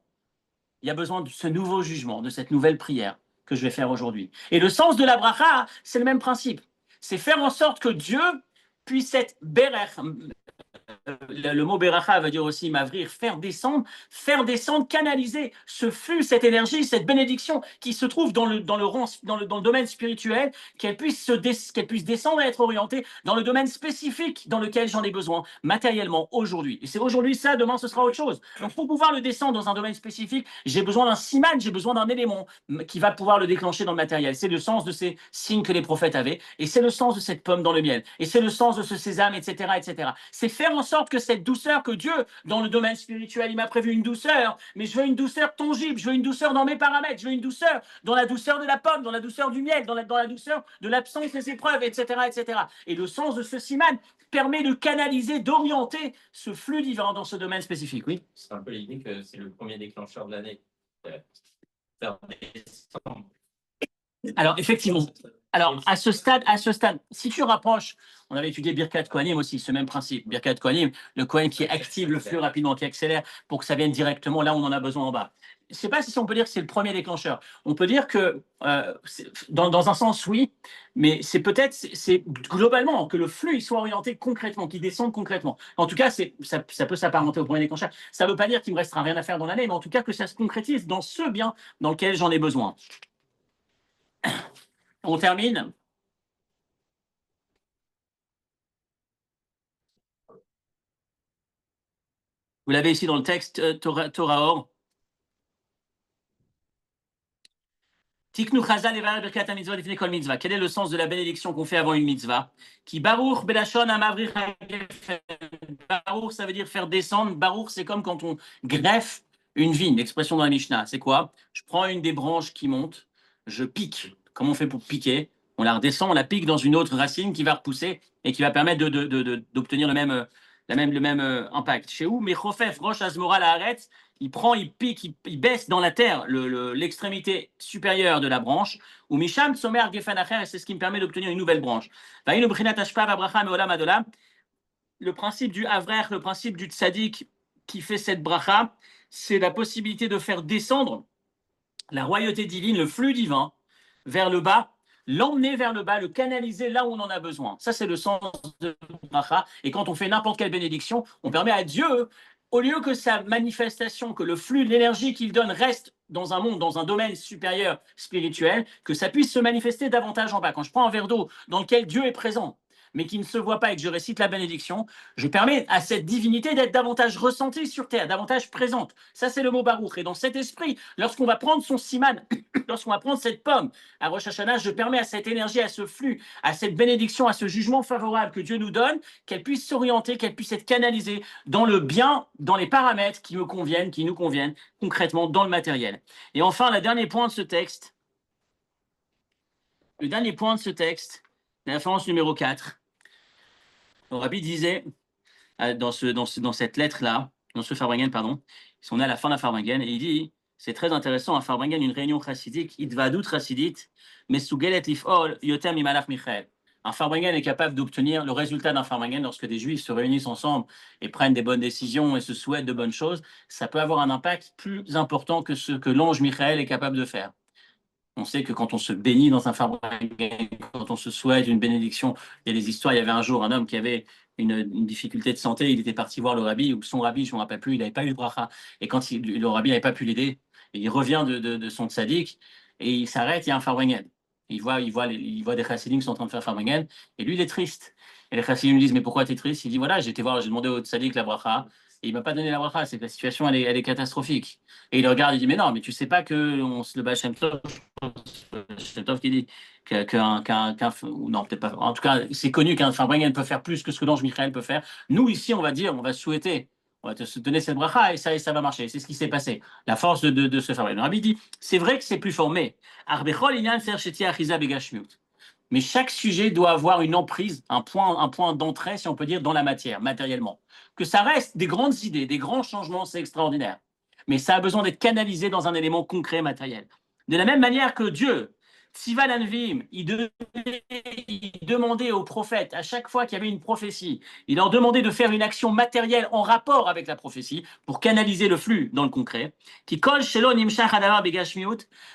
il y a besoin de ce nouveau jugement, de cette nouvelle prière que je vais faire aujourd'hui. Et le sens de la bracha, c'est le même principe. C'est faire en sorte que Dieu puisse être berer. Le mot beracha veut dire aussi m'avrir, faire descendre, canaliser ce flux, cette énergie, cette bénédiction qui se trouve dans le domaine spirituel, qu'elle puisse descendre et être orientée dans le domaine spécifique dans lequel j'en ai besoin matériellement aujourd'hui. Et c'est aujourd'hui ça, demain ce sera autre chose. Donc pour pouvoir le descendre dans un domaine spécifique, j'ai besoin d'un siman, j'ai besoin d'un élément qui va pouvoir le déclencher dans le matériel. C'est le sens de ces signes que les prophètes avaient, et c'est le sens de cette pomme dans le miel, et c'est le sens de ce sésame, etc., etc. C'est faire en sorte que cette douceur que Dieu, dans le domaine spirituel, il m'a prévu une douceur, mais je veux une douceur tangible, je veux une douceur dans mes paramètres, je veux une douceur dans la douceur de la pomme, dans la douceur du miel, dans la douceur de l'absence des épreuves, etc., etc. Et le sens de ce siman permet de canaliser, d'orienter ce flux divin dans ce domaine spécifique. Oui. C'est un peu l'idée que c'est le premier déclencheur de l'année. Faire descendre. Alors, effectivement. Alors, à ce stade, si tu rapproches, on avait étudié Birkat Kohanim aussi, ce même principe. Birkat Kohanim, le Kohen qui active le flux rapidement, qui accélère pour que ça vienne directement là où on en a besoin en bas. Je ne sais pas si on peut dire que c'est le premier déclencheur. On peut dire que, dans un sens, oui, mais c'est globalement que le flux il soit orienté concrètement, qu'il descende concrètement. En tout cas, ça peut s'apparenter au premier déclencheur. Ça ne veut pas dire qu'il ne me restera rien à faire dans l'année, mais en tout cas que ça se concrétise dans ce bien dans lequel j'en ai besoin. On termine. Vous l'avez ici dans le texte Torah. Tiknu chazal evarer birkat mitzvah lifnei kol mitzvah. Quel est le sens de la bénédiction qu'on fait avant une mitzvah? Qui baruch belashon amavrir hagefen. Baruch, ça veut dire faire descendre. Baruch, c'est comme quand on greffe une vigne. L'expression dans la Mishnah, c'est quoi? Je prends une des branches qui monte, je pique. Comment on fait pour piquer? On la redescend, on la pique dans une autre racine qui va repousser et qui va permettre d'obtenir le même impact. Chez où Mechofef Rosh Azmora Laaretz, il prend, il pique, il baisse dans la terre l'extrémité supérieure de la branche, ou Misham Tsomer Gefen Acher, et c'est ce qui me permet d'obtenir une nouvelle branche. Le principe du Avrer, le principe du Tzadik qui fait cette bracha, c'est la possibilité de faire descendre la royauté divine, le flux divin, vers le bas, l'emmener vers le bas, le canaliser là où on en a besoin. Ça, c'est le sens de bracha. Et quand on fait n'importe quelle bénédiction, on permet à Dieu, au lieu que sa manifestation, que le flux de l'énergie qu'il donne reste dans un monde, dans un domaine supérieur spirituel, que ça puisse se manifester davantage en bas. Quand je prends un verre d'eau dans lequel Dieu est présent, mais qui ne se voit pas et que je récite la bénédiction, je permets à cette divinité d'être davantage ressentie sur terre, davantage présente. Ça, c'est le mot baruch. Et dans cet esprit, lorsqu'on va prendre son siman, lorsqu'on va prendre cette pomme à Rosh Hashanah, je permets à cette énergie, à ce flux, à cette bénédiction, à ce jugement favorable que Dieu nous donne, qu'elle puisse s'orienter, qu'elle puisse être canalisée dans le bien, dans les paramètres qui me conviennent, qui nous conviennent, concrètement dans le matériel. Et enfin, le dernier point de ce texte, la référence numéro 4. Le Rabbi disait, dans cette lettre-là, dans ce Farbrengen, pardon, on est à la fin de la Farbrengen, et il dit, c'est très intéressant, à Farbrengen, une réunion chassidique, Idvadut chassidit, Mesugelet lif'ol yotem mimalach Michael. Un Farbrengen est capable d'obtenir le résultat d'un Farbrengen lorsque des Juifs se réunissent ensemble et prennent des bonnes décisions et se souhaitent de bonnes choses. Ça peut avoir un impact plus important que ce que l'ange Michael est capable de faire. On sait que quand on se bénit dans un Farbrengen, quand on se souhaite une bénédiction, il y a des histoires. Il y avait un jour un homme qui avait une difficulté de santé, il était parti voir le rabbi, ou son rabbi, je ne me rappelle plus, il n'avait pas eu de bracha. Et quand le rabbi n'avait pas pu l'aider, il revient de son tzaddik, et il s'arrête, il y a un Farbrengen. Il voit des chassidim qui sont en train de faire Farbrengen, et lui, il est triste. Et les chassidim lui disent, mais pourquoi tu es triste? Il dit, voilà, j'ai demandé au tzaddik la bracha, et il ne m'a pas donné la bracha, c'est que la situation elle est catastrophique. Et il regarde, il dit mais non, mais tu sais pas que le Baal Shem Tov qui dit ou non peut-être pas. En tout cas, c'est connu qu'un Farbrengen peut faire plus que ce que l'ange Michael peut faire. Nous ici, on va dire, on va souhaiter. On va te donner cette bracha et ça va marcher. C'est ce qui s'est passé. La force de ce Farbrengen. Le Rabbi dit, c'est vrai que c'est plus formé. Arbechol inyan ser shetia achiza begashmiut. Mais chaque sujet doit avoir une emprise, un point d'entrée, si on peut dire, dans la matière, matériellement. Que ça reste des grandes idées, des grands changements, c'est extraordinaire. Mais ça a besoin d'être canalisé dans un élément concret, matériel. De la même manière que Dieu, Tziva l'Anvim, il demandait aux prophètes, à chaque fois qu'il y avait une prophétie, il leur demandait de faire une action matérielle en rapport avec la prophétie pour canaliser le flux dans le concret. Qui colle chez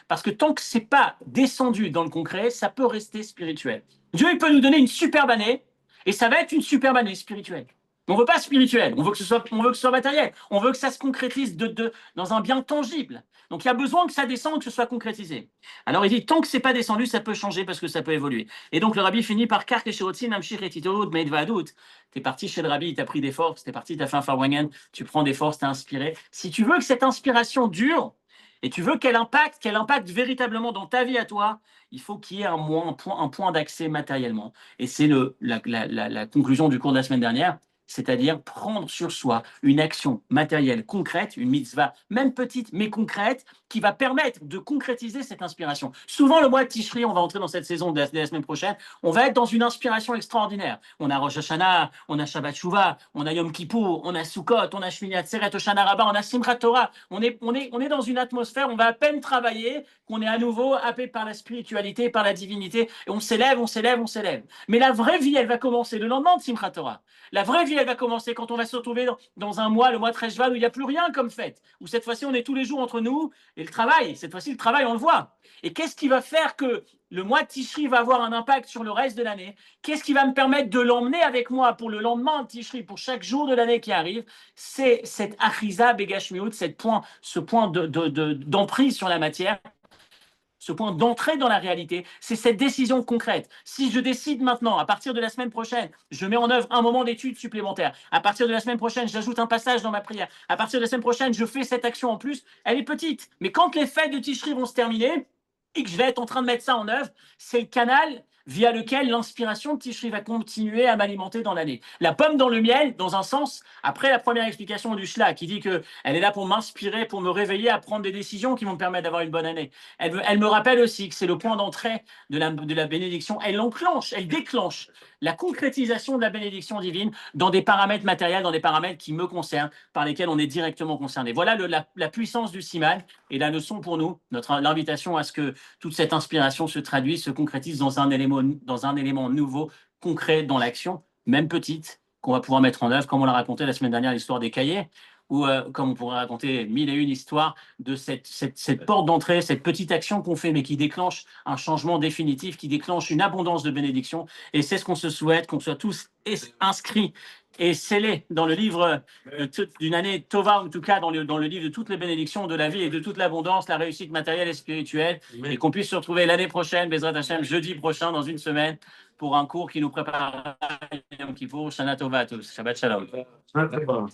parce que tant que c'est pas descendu dans le concret, ça peut rester spirituel. Dieu, il peut nous donner une superbe année, et ça va être une superbe année spirituelle. Mais on veut pas spirituel, on veut que ce soit matériel, on veut que ça se concrétise dans un bien tangible. Donc il y a besoin que ça descende, que ce soit concrétisé. Alors il dit, tant que c'est pas descendu, ça peut changer parce que ça peut évoluer. Et donc le rabbi finit par Kark et Sherotzim, Amshir et Titod, Meid Vadout. T'es parti chez le rabbi, il t'a pris des forces, t'es parti, t'as fait un Farbrengen, tu prends des forces, t'es inspiré. Si tu veux que cette inspiration dure, et tu veux qu'elle impacte véritablement dans ta vie à toi, il faut qu'il y ait un point d'accès matériellement. Et c'est la conclusion du cours de la semaine dernière, c'est-à-dire prendre sur soi une action matérielle concrète, une mitzvah, même petite, mais concrète, qui va permettre de concrétiser cette inspiration. Souvent, le mois de Tishri, on va entrer dans cette saison de la semaine prochaine, on va être dans une inspiration extraordinaire. On a Rosh Hashanah, on a Shabbat Shuvah, on a Yom Kippour, on a Sukkot, on a Shmini Atzeret, Hoshana Rabbah, on a Simchat Torah. On est dans une atmosphère, on va à peine travailler, qu'on est à nouveau happé par la spiritualité, par la divinité, et on s'élève. Mais la vraie vie, elle va commencer le lendemain de Simchat Torah. La vraie vie, elle va commencer quand on va se retrouver dans un mois, le mois de Teshuvah, où il n'y a plus rien comme fête. Où cette fois-ci, on est tous les jours entre nous et le travail. Cette fois-ci, le travail, on le voit. Et qu'est-ce qui va faire que le mois de Tishri va avoir un impact sur le reste de l'année? Qu'est-ce qui va me permettre de l'emmener avec moi pour le lendemain de Tishri, pour chaque jour de l'année qui arrive? C'est cette achiza begashmiut, ce point d'emprise sur la matière, ce point d'entrée dans la réalité, c'est cette décision concrète. Si je décide maintenant, à partir de la semaine prochaine, je mets en œuvre un moment d'étude supplémentaire, à partir de la semaine prochaine, j'ajoute un passage dans ma prière, à partir de la semaine prochaine, je fais cette action en plus, elle est petite. Mais quand les fêtes de Tishri vont se terminer, et que je vais être en train de mettre ça en œuvre, c'est le canal via lequel l'inspiration de Tishri va continuer à m'alimenter dans l'année. La pomme dans le miel, dans un sens, après la première explication du Shla, qui dit qu'elle est là pour m'inspirer, pour me réveiller à prendre des décisions qui vont me permettre d'avoir une bonne année. Elle me rappelle aussi que c'est le point d'entrée de la bénédiction. Elle déclenche la concrétisation de la bénédiction divine dans des paramètres matériels, dans des paramètres qui me concernent, par lesquels on est directement concerné. Voilà la puissance du Siman et la leçon pour nous, l'invitation à ce que toute cette inspiration se traduise, se concrétise dans un élément nouveau, concret dans l'action, même petite, qu'on va pouvoir mettre en œuvre, comme on l'a raconté la semaine dernière, l'histoire des cahiers, ou comme on pourrait raconter mille et une histoires de cette porte d'entrée, cette petite action qu'on fait, mais qui déclenche un changement définitif, qui déclenche une abondance de bénédictions. Et c'est ce qu'on se souhaite, qu'on soit tous inscrits et scellés dans le livre d'une année Tova, en tout cas dans le livre de toutes les bénédictions de la vie et de toute l'abondance, la réussite matérielle et spirituelle, et qu'on puisse se retrouver l'année prochaine, Bezrat Hashem, jeudi prochain, dans une semaine, pour un cours qui nous prépare Yom Kippour, Shana Tova à tous. Shabbat Shalom. Amen.